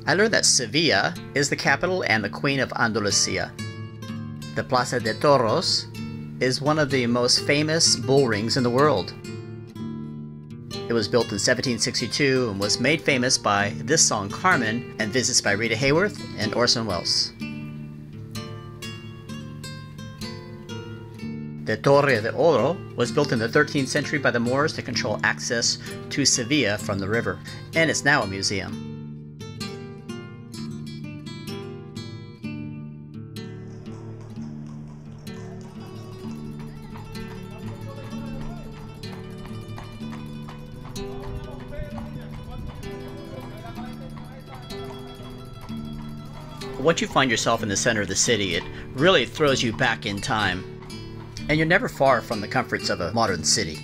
I learned that Sevilla is the capital and the queen of Andalusia. The Plaza de Toros is one of the most famous bull rings in the world. It was built in 1762 and was made famous by this song Carmen and visits by Rita Hayworth and Orson Welles. The Torre de Oro was built in the 13th century by the Moors to control access to Sevilla from the river, and it's now a museum. Once you find yourself in the center of the city, it really throws you back in time. And you're never far from the comforts of a modern city.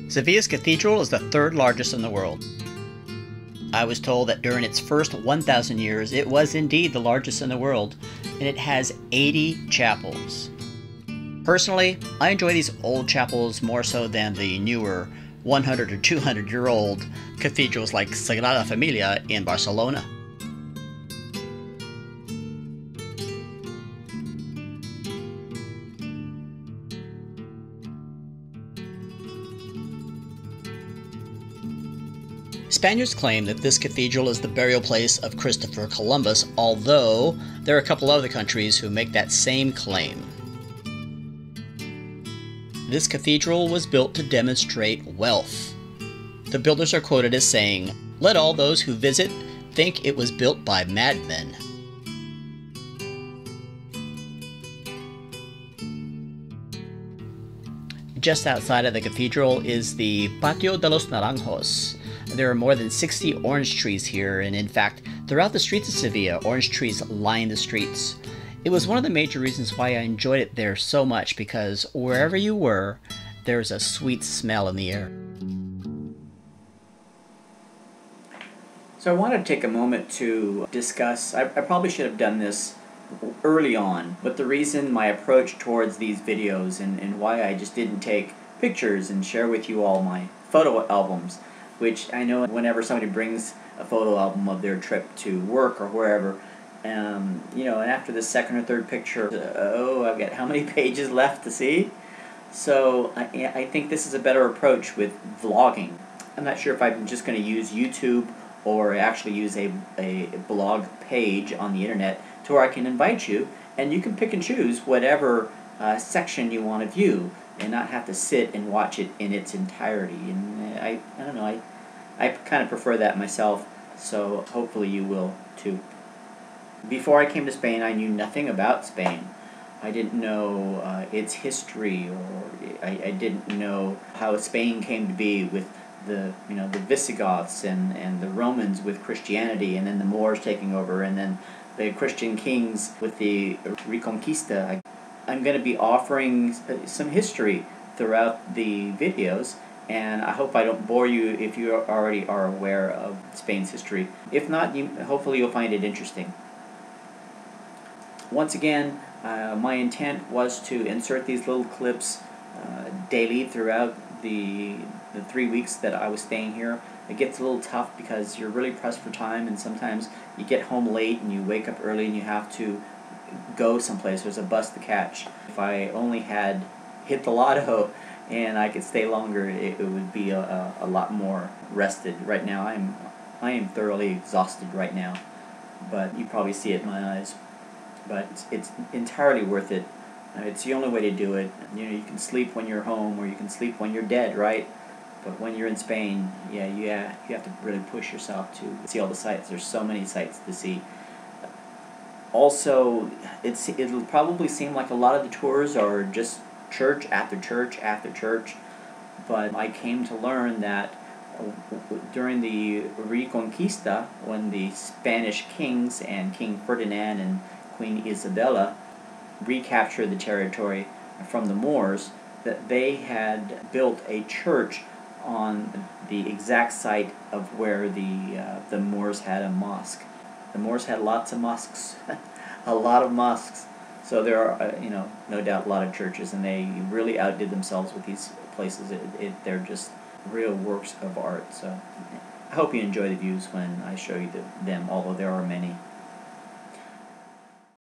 Sevilla's cathedral is the third largest in the world. I was told that during its first 1,000 years, it was indeed the largest in the world, and it has 80 chapels. Personally, I enjoy these old chapels more so than the newer 100 or 200-year-old cathedrals like Sagrada Familia in Barcelona. Spaniards claim that this cathedral is the burial place of Christopher Columbus, although there are a couple other countries who make that same claim. This cathedral was built to demonstrate wealth. The builders are quoted as saying, "Let all those who visit think it was built by madmen." Just outside of the cathedral is the Patio de los Naranjos. There are more than 60 orange trees here, and in fact, throughout the streets of Sevilla, orange trees line the streets. It was one of the major reasons why I enjoyed it there so much, because wherever you were, there's a sweet smell in the air. So I wanted to take a moment to discuss, I probably should have done this early on, but the reason my approach towards these videos and why I just didn't take pictures and share with you all my photo albums, which I know whenever somebody brings a photo album of their trip to work or wherever, you know, and after the second or third picture, oh, I've got how many pages left to see? So I think this is a better approach with vlogging. I'm not sure if I'm just going to use YouTube or actually use a blog page on the internet to where I can invite you, and you can pick and choose whatever section you want to view, and not have to sit and watch it in its entirety. And I don't know, I kind of prefer that myself, so hopefully you will too. Before I came to Spain, I knew nothing about Spain. I didn't know its history, or I didn't know how Spain came to be with the Visigoths and the Romans with Christianity, and then the Moors taking over, and then the Christian kings with the Reconquista. I'm going to be offering some history throughout the videos, and I hope I don't bore you if you already are aware of Spain's history. If not, hopefully you'll find it interesting. Once again, my intent was to insert these little clips daily throughout the 3 weeks that I was staying here. It gets a little tough because you're really pressed for time, and sometimes you get home late and you wake up early and you have to go someplace. There's a bus to catch. If I only had hit the lotto and I could stay longer, it would be a lot more rested. Right now I am thoroughly exhausted right now, but you probably see it in my eyes. But it's entirely worth it. It's the only way to do it. You know, you can sleep when you're home, or you can sleep when you're dead, right? But when you're in Spain, yeah, you have to really push yourself to see all the sights. There's so many sights to see. Also, it'll probably seem like a lot of the tours are just church after church after church, but I came to learn that during the Reconquista, when the Spanish kings and King Ferdinand and Queen Isabella recaptured the territory from the Moors, that they had built a church on the exact site of where the Moors had a mosque. The Moors had lots of mosques, a lot of mosques. So there are, no doubt a lot of churches, and they really outdid themselves with these places. They're just real works of art. So I hope you enjoy the views when I show you them, although there are many.